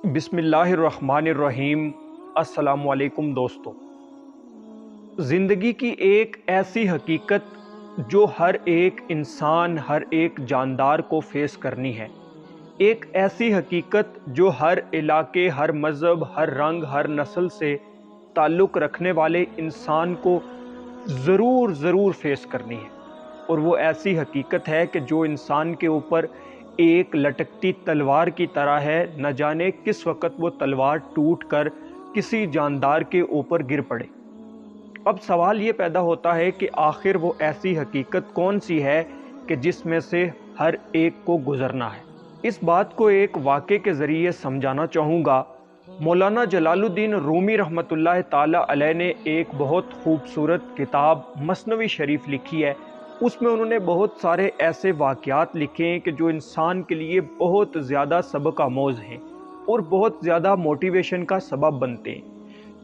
بسم اللہ الرحمن الرحیم۔ السلام علیکم دوستو۔ زندگی کی ایک ایسی حقیقت جو ہر ایک انسان، ہر ایک جاندار کو فیس کرنی ہے، ایک ایسی حقیقت جو ہر علاقے، ہر مذہب، ہر رنگ، ہر نسل سے تعلق رکھنے والے انسان کو ضرور فیس کرنی ہے، اور وہ ایسی حقیقت ہے کہ جو انسان کے اوپر ایک لٹکتی تلوار کی طرح ہے، نہ جانے کس وقت وہ تلوار ٹوٹ کر کسی جاندار کے اوپر گر پڑے۔ اب سوال یہ پیدا ہوتا ہے کہ آخر وہ ایسی حقیقت کون سی ہے کہ جس میں سے ہر ایک کو گزرنا ہے۔ اس بات کو ایک واقعے کے ذریعے سمجھانا چاہوں گا۔ مولانا جلال الدین رومی رحمۃ اللہ تعالی علیہ نے ایک بہت خوبصورت کتاب مثنوی شریف لکھی ہے۔ اس میں انہوں نے بہت سارے ایسے واقعات لکھے ہیں کہ جو انسان کے لیے بہت زیادہ سبق آموز ہیں اور بہت زیادہ موٹیویشن کا سبب بنتے ہیں۔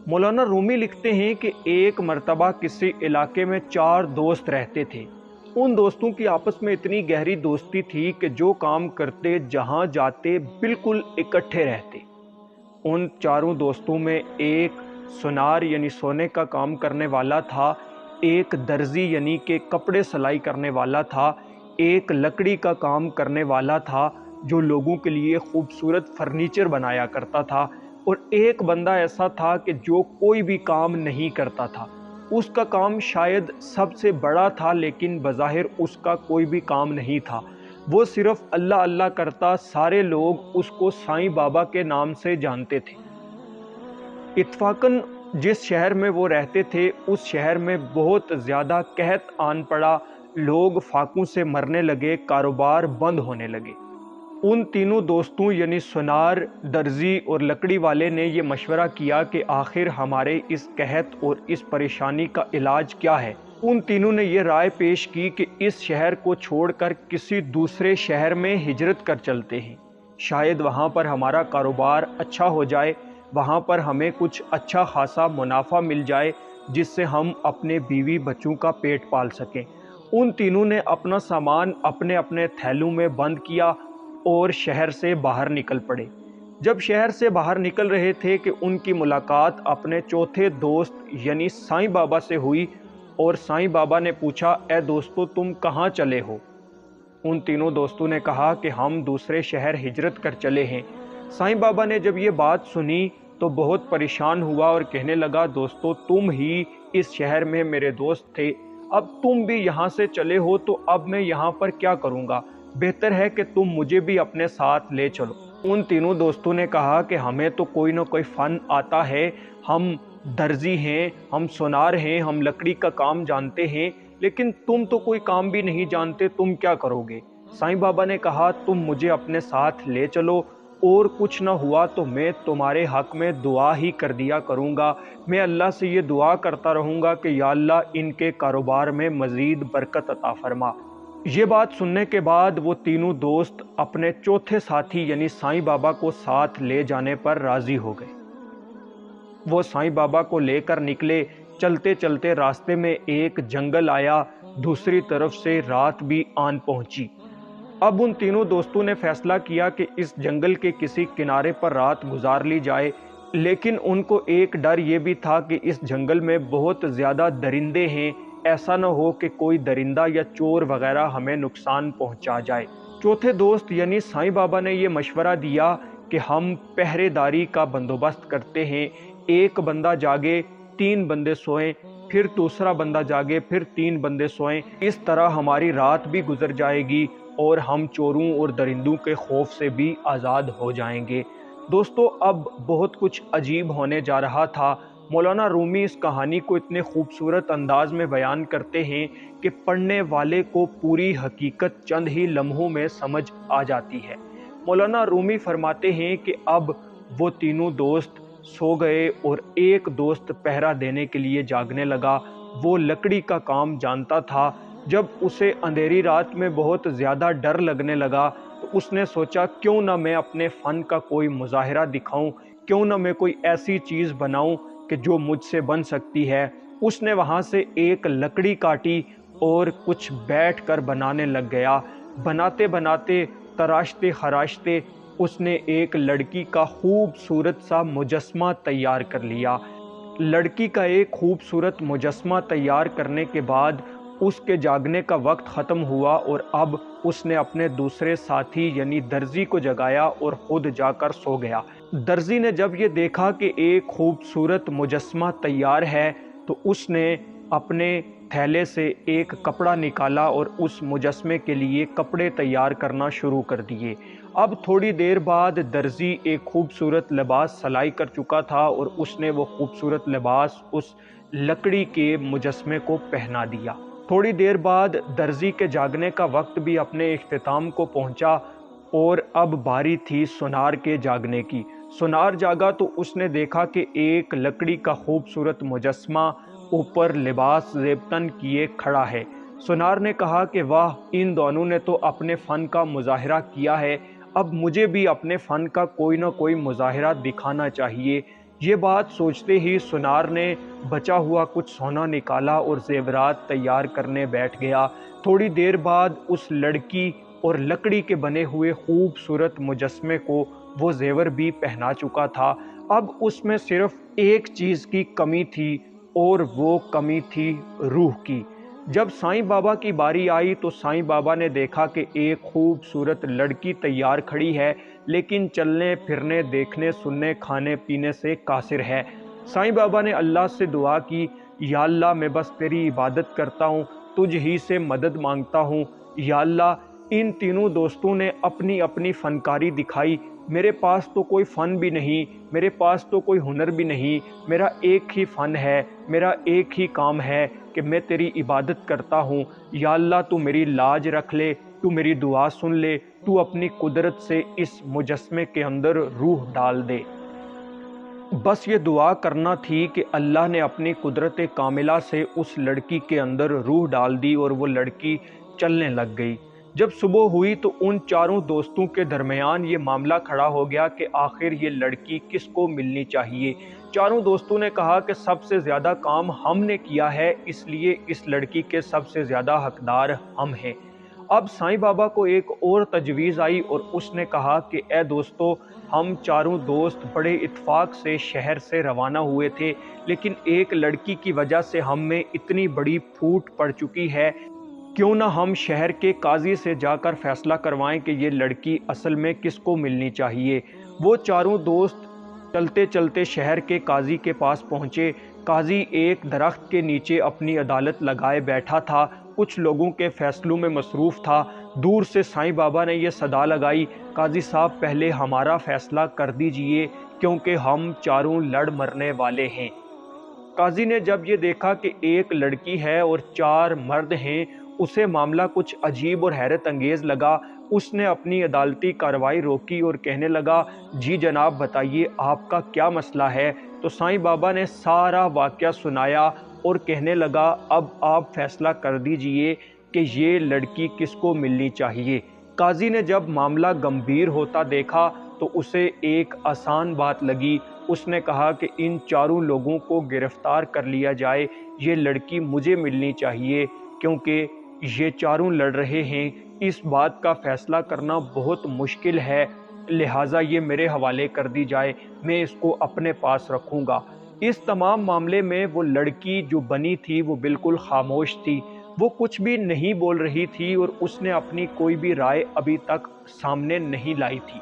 مولانا رومی لکھتے ہیں کہ ایک مرتبہ کسی علاقے میں 4 دوست رہتے تھے۔ ان دوستوں کی آپس میں اتنی گہری دوستی تھی کہ جو کام کرتے، جہاں جاتے، بالکل اکٹھے رہتے۔ ان 4 دوستوں میں ایک سونار یعنی سونے کا کام کرنے والا تھا، ایک درزی یعنی کہ کپڑے سلائی کرنے والا تھا، ایک لکڑی کا کام کرنے والا تھا جو لوگوں کے لیے خوبصورت فرنیچر بنایا کرتا تھا، اور ایک بندہ ایسا تھا کہ جو کوئی بھی کام نہیں کرتا تھا۔ اس کا کام شاید سب سے بڑا تھا، لیکن بظاہر اس کا کوئی بھی کام نہیں تھا۔ وہ صرف اللہ اللہ کرتا، سارے لوگ اس کو سائیں بابا کے نام سے جانتے تھے۔ اتفاقاً جس شہر میں وہ رہتے تھے، اس شہر میں بہت زیادہ قحط آن پڑا، لوگ فاقوں سے مرنے لگے، کاروبار بند ہونے لگے۔ ان تینوں دوستوں یعنی سونار، درزی اور لکڑی والے نے یہ مشورہ کیا کہ آخر ہمارے اس قحط اور اس پریشانی کا علاج کیا ہے۔ ان تینوں نے یہ رائے پیش کی کہ اس شہر کو چھوڑ کر کسی دوسرے شہر میں ہجرت کر چلتے ہیں، شاید وہاں پر ہمارا کاروبار اچھا ہو جائے، وہاں پر ہمیں کچھ اچھا خاصا منافع مل جائے جس سے ہم اپنے بیوی بچوں کا پیٹ پال سکیں۔ ان تینوں نے اپنا سامان اپنے اپنے تھیلوں میں بند کیا اور شہر سے باہر نکل پڑے۔ جب شہر سے باہر نکل رہے تھے کہ ان کی ملاقات اپنے چوتھے دوست یعنی سائیں بابا سے ہوئی، اور سائیں بابا نے پوچھا، اے دوستو تم کہاں چلے ہو؟ ان تینوں دوستوں نے کہا کہ ہم دوسرے شہر ہجرت کر چلے ہیں۔ سائیں بابا نے جب یہ بات سنی تو بہت پریشان ہوا اور کہنے لگا، دوستو تم ہی اس شہر میں میرے دوست تھے، اب تم بھی یہاں سے چلے ہو تو اب میں یہاں پر کیا کروں گا؟ بہتر ہے کہ تم مجھے بھی اپنے ساتھ لے چلو۔ ان تینوں دوستوں نے کہا کہ ہمیں تو کوئی نہ کوئی فن آتا ہے، ہم درزی ہیں، ہم سونار ہیں، ہم لکڑی کا کام جانتے ہیں، لیکن تم تو کوئی کام بھی نہیں جانتے، تم کیا کرو گے؟ سائیں بابا نے کہا، تم مجھے اپنے ساتھ لے چلو، اور کچھ نہ ہوا تو میں تمہارے حق میں دعا ہی کر دیا کروں گا۔ میں اللہ سے یہ دعا کرتا رہوں گا کہ یا اللہ ان کے کاروبار میں مزید برکت عطا فرما۔ یہ بات سننے کے بعد وہ تینوں دوست اپنے چوتھے ساتھی یعنی سائیں بابا کو ساتھ لے جانے پر راضی ہو گئے۔ وہ سائیں بابا کو لے کر نکلے۔ چلتے چلتے راستے میں ایک جنگل آیا، دوسری طرف سے رات بھی آن پہنچی۔ اب ان تینوں دوستوں نے فیصلہ کیا کہ اس جنگل کے کسی کنارے پر رات گزار لی جائے، لیکن ان کو ایک ڈر یہ بھی تھا کہ اس جنگل میں بہت زیادہ درندے ہیں، ایسا نہ ہو کہ کوئی درندہ یا چور وغیرہ ہمیں نقصان پہنچا جائے۔ چوتھے دوست یعنی سائیں بابا نے یہ مشورہ دیا کہ ہم پہرے داری کا بندوبست کرتے ہیں، ایک بندہ جاگے، 3 بندے سوئیں، پھر دوسرا بندہ جاگے، پھر 3 بندے سوئیں، اس طرح ہماری رات بھی گزر جائے گی اور ہم چوروں اور درندوں کے خوف سے بھی آزاد ہو جائیں گے۔ دوستو اب بہت کچھ عجیب ہونے جا رہا تھا۔ مولانا رومی اس کہانی کو اتنے خوبصورت انداز میں بیان کرتے ہیں کہ پڑھنے والے کو پوری حقیقت چند ہی لمحوں میں سمجھ آ جاتی ہے۔ مولانا رومی فرماتے ہیں کہ اب وہ تینوں دوست سو گئے اور ایک دوست پہرا دینے کے لیے جاگنے لگا۔ وہ لکڑی کا کام جانتا تھا۔ جب اسے اندھیری رات میں بہت زیادہ ڈر لگنے لگا تو اس نے سوچا، کیوں نہ میں اپنے فن کا کوئی مظاہرہ دکھاؤں، کیوں نہ میں کوئی ایسی چیز بناؤں کہ جو مجھ سے بن سکتی ہے۔ اس نے وہاں سے ایک لکڑی کاٹی اور کچھ بیٹھ کر بنانے لگ گیا۔ بناتے بناتے، تراشتے خراشتے اس نے ایک لڑکی کا خوبصورت سا مجسمہ تیار کر لیا۔ لڑکی کا ایک خوبصورت مجسمہ تیار کرنے کے بعد اس کے جاگنے کا وقت ختم ہوا اور اب اس نے اپنے دوسرے ساتھی یعنی درزی کو جگایا اور خود جا کر سو گیا۔ درزی نے جب یہ دیکھا کہ ایک خوبصورت مجسمہ تیار ہے تو اس نے اپنے تھیلے سے ایک کپڑا نکالا اور اس مجسمے کے لیے کپڑے تیار کرنا شروع کر دیے۔ اب تھوڑی دیر بعد درزی ایک خوبصورت لباس سلائی کر چکا تھا اور اس نے وہ خوبصورت لباس اس لکڑی کے مجسمے کو پہنا دیا۔ تھوڑی دیر بعد درزی کے جاگنے کا وقت بھی اپنے اختتام کو پہنچا اور اب باری تھی سونار کے جاگنے کی۔ سونار جاگا تو اس نے دیکھا کہ ایک لکڑی کا خوبصورت مجسمہ اوپر لباس زیبتن کیے کھڑا ہے۔ سونار نے کہا کہ واہ، ان دونوں نے تو اپنے فن کا مظاہرہ کیا ہے، اب مجھے بھی اپنے فن کا کوئی نہ کوئی مظاہرہ دکھانا چاہیے۔ یہ بات سوچتے ہی سونار نے بچا ہوا کچھ سونا نکالا اور زیورات تیار کرنے بیٹھ گیا۔ تھوڑی دیر بعد اس لڑکی اور لکڑی کے بنے ہوئے خوبصورت مجسمے کو وہ زیور بھی پہنا چکا تھا۔ اب اس میں صرف ایک چیز کی کمی تھی اور وہ کمی تھی روح کی۔ جب سائیں بابا کی باری آئی تو سائیں بابا نے دیکھا کہ ایک خوبصورت لڑکی تیار کھڑی ہے لیکن چلنے پھرنے دیکھنے سننے کھانے پینے سے قاصر ہے۔ سائیں بابا نے اللہ سے دعا کی، یا اللہ میں بس تیری عبادت کرتا ہوں، تجھ ہی سے مدد مانگتا ہوں۔ یا اللہ، ان تینوں دوستوں نے اپنی اپنی فنکاری دکھائی، میرے پاس تو کوئی فن بھی نہیں، میرے پاس تو کوئی ہنر بھی نہیں، میرا ایک ہی فن ہے، میرا ایک ہی کام ہے کہ میں تیری عبادت کرتا ہوں۔ یا اللہ تو میری لاج رکھ لے، تو میری دعا سن لے، تو اپنی قدرت سے اس مجسمے کے اندر روح ڈال دے۔ بس یہ دعا کرنا تھی کہ اللہ نے اپنی قدرت کاملہ سے اس لڑکی کے اندر روح ڈال دی اور وہ لڑکی چلنے لگ گئی۔ جب صبح ہوئی تو ان چاروں دوستوں کے درمیان یہ معاملہ کھڑا ہو گیا کہ آخر یہ لڑکی کس کو ملنی چاہیے۔ چاروں دوستوں نے کہا کہ سب سے زیادہ کام ہم نے کیا ہے، اس لیے اس لڑکی کے سب سے زیادہ حقدار ہم ہیں۔ اب سائیں بابا کو ایک اور تجویز آئی اور اس نے کہا کہ اے دوستو، ہم چاروں دوست بڑے اتفاق سے شہر سے روانہ ہوئے تھے، لیکن ایک لڑکی کی وجہ سے ہم میں اتنی بڑی پھوٹ پڑ چکی ہے، کیوں نہ ہم شہر کے قاضی سے جا کر فیصلہ کروائیں کہ یہ لڑکی اصل میں کس کو ملنی چاہیے۔ وہ چاروں دوست چلتے چلتے شہر کے قاضی کے پاس پہنچے۔ قاضی ایک درخت کے نیچے اپنی عدالت لگائے بیٹھا تھا، کچھ لوگوں کے فیصلوں میں مصروف تھا۔ دور سے سائیں بابا نے یہ صدا لگائی، قاضی صاحب پہلے ہمارا فیصلہ کر دیجئے کیونکہ ہم چاروں لڑ مرنے والے ہیں۔ قاضی نے جب یہ دیکھا کہ ایک لڑکی ہے اور چار مرد ہیں، اسے معاملہ کچھ عجیب اور حیرت انگیز لگا۔ اس نے اپنی عدالتی کارروائی روکی اور کہنے لگا، جی جناب بتائیے آپ کا کیا مسئلہ ہے؟ تو سائیں بابا نے سارا واقعہ سنایا اور کہنے لگا، اب آپ فیصلہ کر دیجئے کہ یہ لڑکی کس کو ملنی چاہیے۔ قاضی نے جب معاملہ گمبھیر ہوتا دیکھا تو اسے ایک آسان بات لگی۔ اس نے کہا کہ ان چاروں لوگوں کو گرفتار کر لیا جائے، یہ لڑکی مجھے ملنی چاہیے کیونکہ یہ چاروں لڑ رہے ہیں، اس بات کا فیصلہ کرنا بہت مشکل ہے، لہٰذا یہ میرے حوالے کر دی جائے، میں اس کو اپنے پاس رکھوں گا۔ اس تمام معاملے میں وہ لڑکی جو بنی تھی وہ بالکل خاموش تھی، وہ کچھ بھی نہیں بول رہی تھی اور اس نے اپنی کوئی بھی رائے ابھی تک سامنے نہیں لائی تھی۔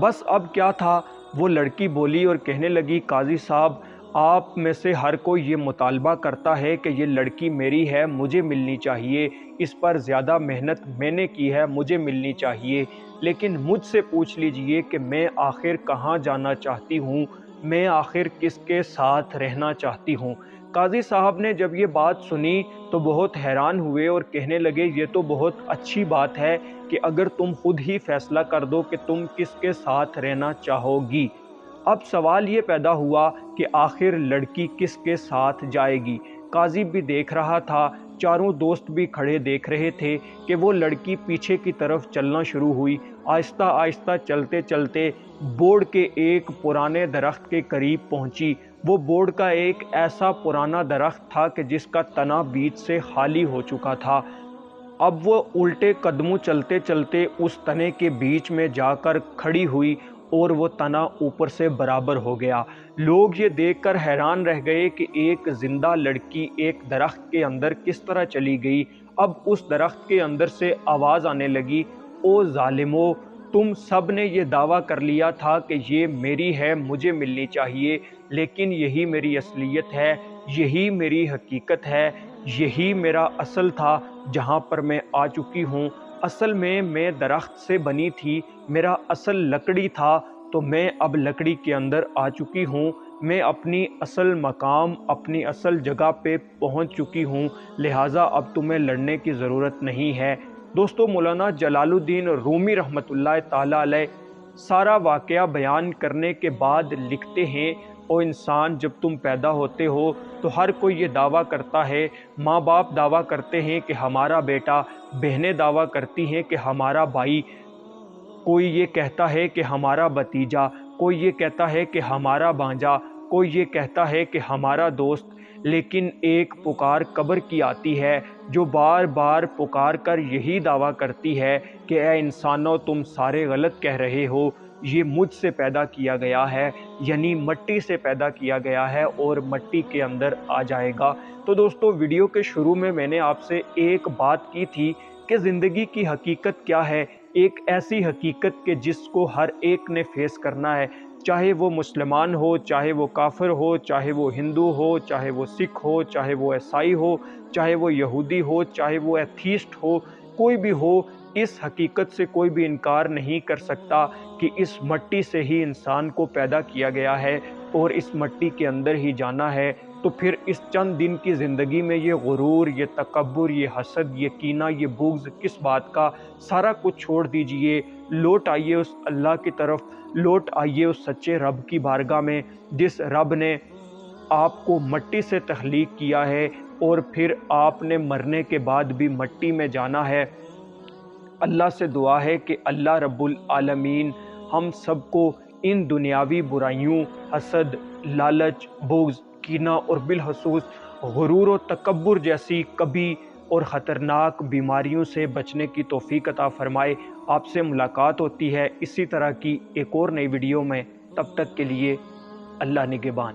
بس اب کیا تھا، وہ لڑکی بولی اور کہنے لگی، قاضی صاحب آپ میں سے ہر کوئی یہ مطالبہ کرتا ہے کہ یہ لڑکی میری ہے، مجھے ملنی چاہیے، اس پر زیادہ محنت میں نے کی ہے، مجھے ملنی چاہیے، لیکن مجھ سے پوچھ لیجئے کہ میں آخر کہاں جانا چاہتی ہوں، میں آخر کس کے ساتھ رہنا چاہتی ہوں۔ قاضی صاحب نے جب یہ بات سنی تو بہت حیران ہوئے اور کہنے لگے، یہ تو بہت اچھی بات ہے کہ اگر تم خود ہی فیصلہ کر دو کہ تم کس کے ساتھ رہنا چاہو گی۔ اب سوال یہ پیدا ہوا کہ آخر لڑکی کس کے ساتھ جائے گی۔ قاضی بھی دیکھ رہا تھا، چاروں دوست بھی کھڑے دیکھ رہے تھے کہ وہ لڑکی پیچھے کی طرف چلنا شروع ہوئی۔ آہستہ آہستہ چلتے چلتے بوڑ کے ایک پرانے درخت کے قریب پہنچی۔ وہ بوڑ کا ایک ایسا پرانا درخت تھا کہ جس کا تنا بیچ سے خالی ہو چکا تھا۔ اب وہ الٹے قدموں چلتے چلتے اس تنے کے بیچ میں جا کر کھڑی ہوئی اور وہ تنا اوپر سے برابر ہو گیا۔ لوگ یہ دیکھ کر حیران رہ گئے کہ ایک زندہ لڑکی ایک درخت کے اندر کس طرح چلی گئی۔ اب اس درخت کے اندر سے آواز آنے لگی، او ظالمو، تم سب نے یہ دعویٰ کر لیا تھا کہ یہ میری ہے، مجھے ملنی چاہیے، لیکن یہی میری اصلیت ہے، یہی میری حقیقت ہے، یہی میرا اصل تھا جہاں پر میں آ چکی ہوں۔ اصل میں درخت سے بنی تھی، میرا اصل لکڑی تھا، تو میں اب لکڑی کے اندر آ چکی ہوں، میں اپنی اصل مقام، اپنی اصل جگہ پہ پہنچ چکی ہوں، لہٰذا اب تمہیں لڑنے کی ضرورت نہیں ہے۔ دوستو، مولانا جلال الدین رومی رحمۃ اللہ تعالیٰ علیہ سارا واقعہ بیان کرنے کے بعد لکھتے ہیں، او انسان، جب تم پیدا ہوتے ہو تو ہر کوئی یہ دعویٰ کرتا ہے، ماں باپ دعویٰ کرتے ہیں کہ ہمارا بیٹا، بہنیں دعویٰ کرتی ہیں کہ ہمارا بھائی، کوئی یہ کہتا ہے کہ ہمارا بھتیجا، کوئی یہ کہتا ہے کہ ہمارا بھانجا، کوئی یہ کہتا ہے کہ ہمارا دوست، لیکن ایک پکار قبر کی آتی ہے جو بار بار پکار کر یہی دعویٰ کرتی ہے کہ اے انسانوں، تم سارے غلط کہہ رہے ہو، یہ مجھ سے پیدا کیا گیا ہے، یعنی مٹی سے پیدا کیا گیا ہے اور مٹی کے اندر آ جائے گا۔ تو دوستو، ویڈیو کے شروع میں نے آپ سے ایک بات کی تھی کہ زندگی کی حقیقت کیا ہے، ایک ایسی حقیقت کہ جس کو ہر ایک نے فیس کرنا ہے، چاہے وہ مسلمان ہو، چاہے وہ کافر ہو، چاہے وہ ہندو ہو، چاہے وہ سکھ ہو، چاہے وہ عیسائی ہو، چاہے وہ یہودی ہو، چاہے وہ ایتھیسٹ ہو، کوئی بھی ہو، اس حقیقت سے کوئی بھی انکار نہیں کر سکتا کہ اس مٹی سے ہی انسان کو پیدا کیا گیا ہے اور اس مٹی کے اندر ہی جانا ہے۔ تو پھر اس چند دن کی زندگی میں یہ غرور، یہ تکبر، یہ حسد، یہ کینہ، یہ بغض کس بات کا؟ سارا کچھ چھوڑ دیجئے، لوٹ آئیے اس اللہ کی طرف، لوٹ آئیے اس سچے رب کی بارگاہ میں، جس رب نے آپ کو مٹی سے تخلیق کیا ہے اور پھر آپ نے مرنے کے بعد بھی مٹی میں جانا ہے۔ اللہ سے دعا ہے کہ اللہ رب العالمین ہم سب کو ان دنیاوی برائیوں، حسد، لالچ، بغض، کینہ اور بالخصوص غرور و تکبر جیسی کبھی اور خطرناک بیماریوں سے بچنے کی توفیق عطا فرمائے۔ آپ سے ملاقات ہوتی ہے اسی طرح کی ایک اور نئی ویڈیو میں، تب تک کے لیے اللہ نگہبان۔